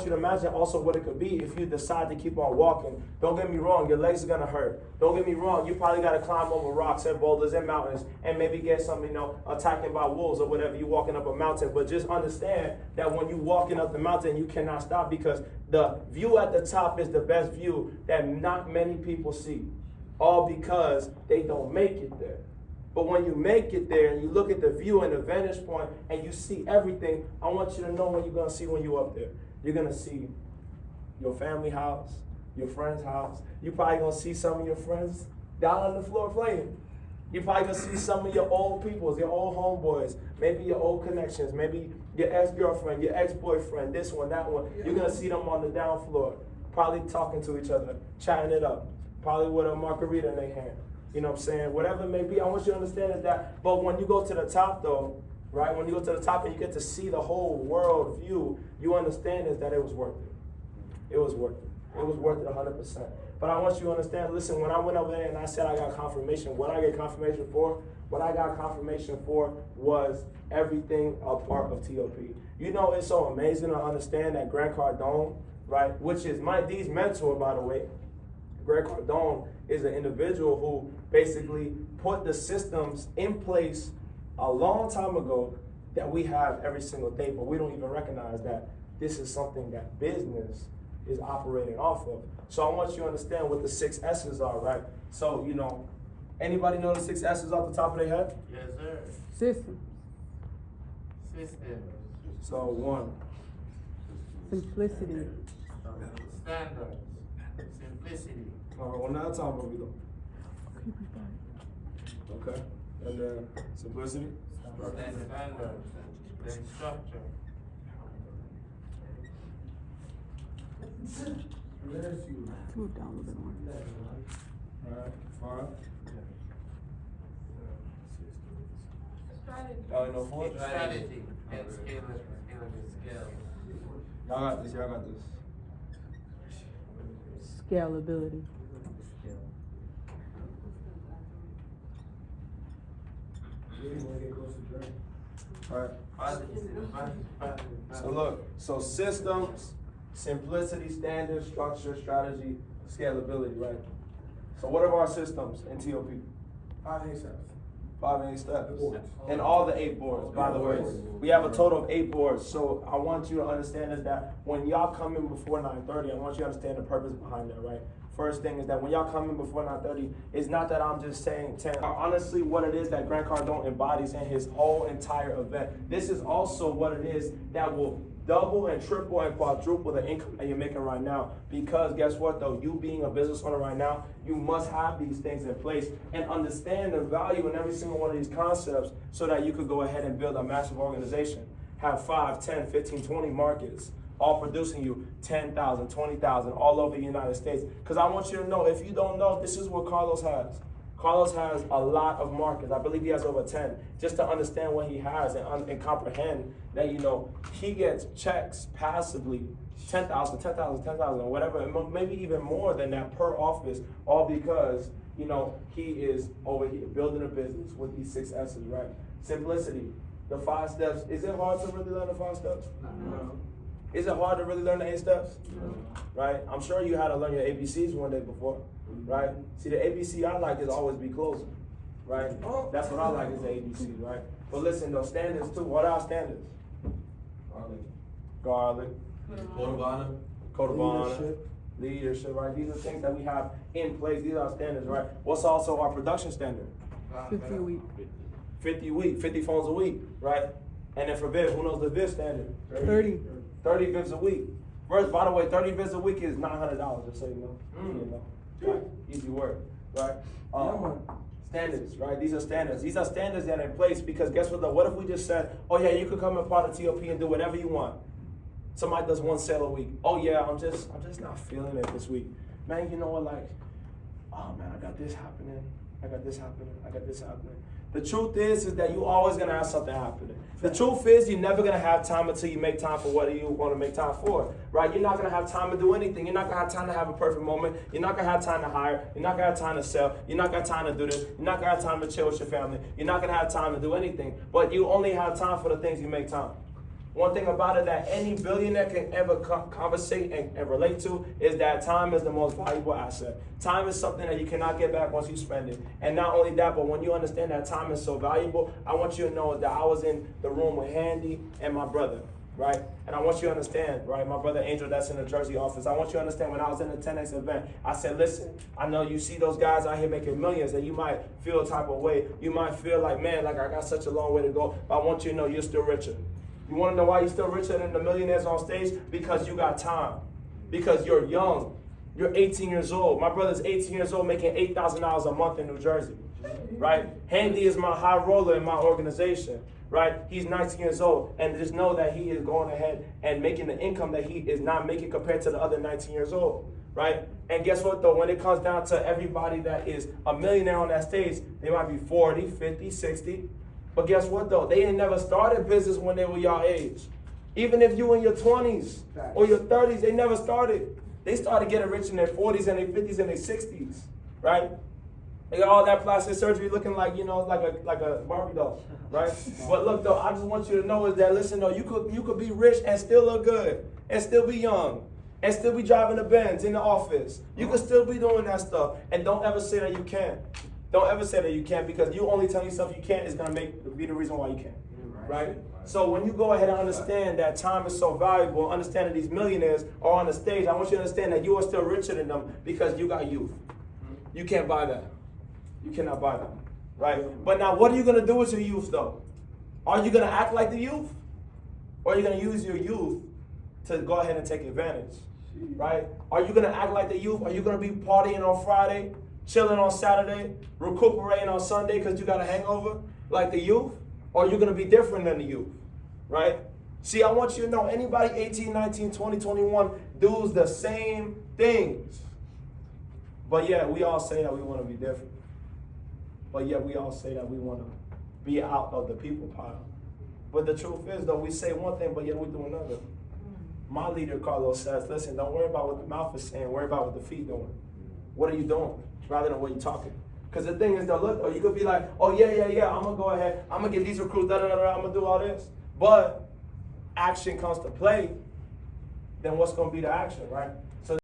You to imagine also what it could be if you decide to keep on walking. Don't get me wrong, your legs are gonna hurt. Don't get me wrong, you probably gotta climb over rocks and boulders and mountains and maybe get some, attacking by wolves or whatever, you walking up a mountain. But just understand that when you walking up the mountain, you cannot stop, because the view at the top is the best view that not many people see. All because they don't make it there. But when you make it there and you look at the view and the vantage point and you see everything, I want you to know what you're gonna see when you're up there. You're gonna see your family house, your friend's house. You're probably gonna see some of your friends down on the floor playing. You're probably gonna see some of your old peoples, your old homeboys, maybe your old connections, maybe your ex-girlfriend, your ex-boyfriend, this one, that one. You're gonna see them on the down floor, probably talking to each other, chatting it up, probably with a margarita in their hand. You know what I'm saying? Whatever it may be, I want you to understand is that. But when you go to the top though, right? When you go to the top and you get to see the whole world view, you understand is that it was worth it. It was worth it. It was worth it 100%. But I want you to understand, listen, when I went over there and I said I got confirmation, what I get confirmation for, what I got confirmation for was everything a part of TOP. You know, it's so amazing to understand that Grant Cardone, right, which is my D's mentor, by the way. Grant Cardone is an individual who basically put the systems in place a long time ago that we have every single day, but we don't even recognize that this is something that business is operating off of. So I want you to understand what the 6 S's are, right? So, anybody know the 6 S's off the top of their head? Yes, sir. System. System. So 1. Simplicity. Standards. Simplicity. All right, one at a time, where we go. Okay. And then simplicity. Standards. Then structure. Move down a little bit more. All right. Strategy. Y'all ain't no 4? Strategy. And scale. Y'all got this. Y'all got this. Scalability. All right. So look, so systems, simplicity, standard, structure, strategy, scalability, right? So what are our systems in TOP? 5 8 steps. 5 and 8 steps. Boards. And all the 8 boards, by the way. We have a total of 8 boards. So I want you to understand is that when y'all come in before 9:30, I want you to understand the purpose behind that, right? First thing is that when y'all come in before 9:30, it's not that I'm just saying 10. Honestly, what it is that Grant Cardone embodies in his whole entire event. This is also what it is that will double and triple and quadruple the income that you're making right now. Because guess what though, you being a business owner right now, you must have these things in place and understand the value in every single one of these concepts so that you could go ahead and build a massive organization. Have 5, 10, 15, 20 markets, all producing you 10,000, 20,000 all over the United States. Because I want you to know, if you don't know, this is what Carlos has. Carlos has a lot of markets. I believe he has over 10. Just to understand what he has and comprehend that, he gets checks passively, 10,000, whatever, maybe even more than that per office, all because, he is over here building a business with these 6 S's, right? Simplicity, the 5 steps. Is it hard to really learn the 5 steps? No. Is it hard to really learn the 8 steps? No. Right? I'm sure you had to learn your ABCs one day before, right? See, the ABC I like is always be closing, right? That's what I like is the ABC, right? But listen, those standards too. What are our standards? Garlic. Code of honor. Leadership, right? These are things that we have in place. These are our standards, right? What's also our production standard? 50 a week. 50 a week, 50 phones a week, right? And then for Viv, who knows the Viv standard? 30. 30 Vivs a week. First, by the way, 30 Vivs a week is $900, just so you know. Right? Easy word, right? Standards, right? These are standards. These are standards that are in place because guess what though? What if we just said, oh yeah, you could come and part of TOP and do whatever you want. Somebody does 1 sale a week. Oh yeah, I'm just not feeling it this week. Man, you know what, oh man, I got this happening. I got this happening. The truth is that you always gonna have something happening. The truth is you're never gonna have time until you make time for what you want to make time for, right? You're not gonna have time to do anything. You're not gonna have time to have a perfect moment. You're not gonna have time to hire. You're not gonna have time to sell. You're not gonna have time to do this. You're not gonna have time to chill with your family. You're not gonna have time to do anything. But you only have time for the things you make time. One thing about it that any billionaire can ever conversate and relate to is that time is the most valuable asset. Time is something that you cannot get back once you spend it. And not only that, but when you understand that time is so valuable, I want you to know that I was in the room with Handy and my brother, right? And I want you to understand, right? My brother Angel, that's in the Jersey office. I want you to understand when I was in the 10X event, I said, listen, I know you see those guys out here making millions and you might feel a type of way. You might feel like, man, like I got such a long way to go. But I want you to know you're still richer. You want to know why you're still richer than the millionaires on stage? Because you got time. Because you're young. You're 18 years old. My brother's 18 years old making $8,000 a month in New Jersey, right? Handy is my high roller in my organization, right? He's 19 years old. And just know that he is going ahead and making the income that he is not making compared to the other 19 years old, right? And guess what, though? When it comes down to everybody that is a millionaire on that stage, they might be 40, 50, 60. But guess what, though? They ain't never started business when they were your age. Even if you in your 20s or your 30s, they never started. They started getting rich in their 40s and their 50s and their 60s, right? They got all that plastic surgery looking like, you know, like a Barbie doll, right? But look, though, I just want you to know is that, listen, though, you could be rich and still look good and still be young and still be driving the Benz in the office. You could still be doing that stuff. And don't ever say that you can't. Don't ever say that you can't, because you only telling yourself you can't is going to be the reason why you can't, right? So when you go ahead and understand that time is so valuable, understand that these millionaires are on the stage, I want you to understand that you are still richer than them because you got youth. You can't buy that. You cannot buy that, right? But now what are you going to do with your youth, though? Are you going to act like the youth? Or are you going to use your youth to go ahead and take advantage, right? Are you going to act like the youth? Are you going to be partying on Friday, chilling on Saturday, recuperating on Sunday because you got a hangover like the youth? Or are you going to be different than the youth, right? See, I want you to know anybody 18, 19, 20, 21 does the same things. But yet we all say that we want to be different. But yet we all say that we want to be out of the people pile. But the truth is, though, we say one thing, but yet we do another. My leader, Carlos, says, listen, don't worry about what the mouth is saying, worry about what the feet doing. What are you doing? Rather than what you're talking. Because the thing is, though, look, or you could be like, oh, yeah, I'm going to go ahead. I'm going to get these recruits, I'm going to do all this. But action comes to play, then what's going to be the action, right?